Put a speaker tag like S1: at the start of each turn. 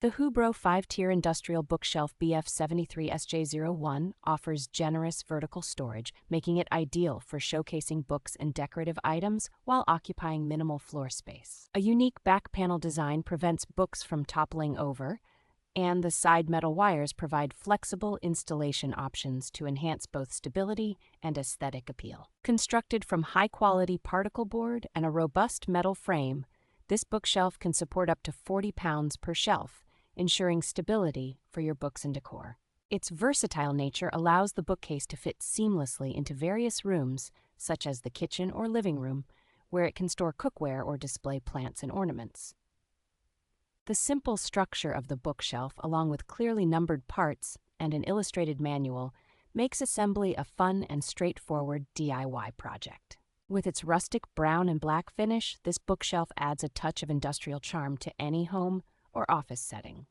S1: The HOOBRO 5-tier Industrial Bookshelf BF73SJ01 offers generous vertical storage, making it ideal for showcasing books and decorative items while occupying minimal floor space. A unique back panel design prevents books from toppling over, and the side metal wires provide flexible installation options to enhance both stability and aesthetic appeal. Constructed from high-quality particleboard and a robust metal frame, this bookshelf can support up to 40 pounds per shelf, ensuring stability for your books and decor. Its versatile nature allows the bookcase to fit seamlessly into various rooms, such as the kitchen or living room, where it can store cookware or display plants and ornaments. The simple structure of the bookshelf, along with clearly numbered parts and an illustrated manual, makes assembly a fun and straightforward DIY project. With its rustic brown and black finish, this bookshelf adds a touch of industrial charm to any home or office setting.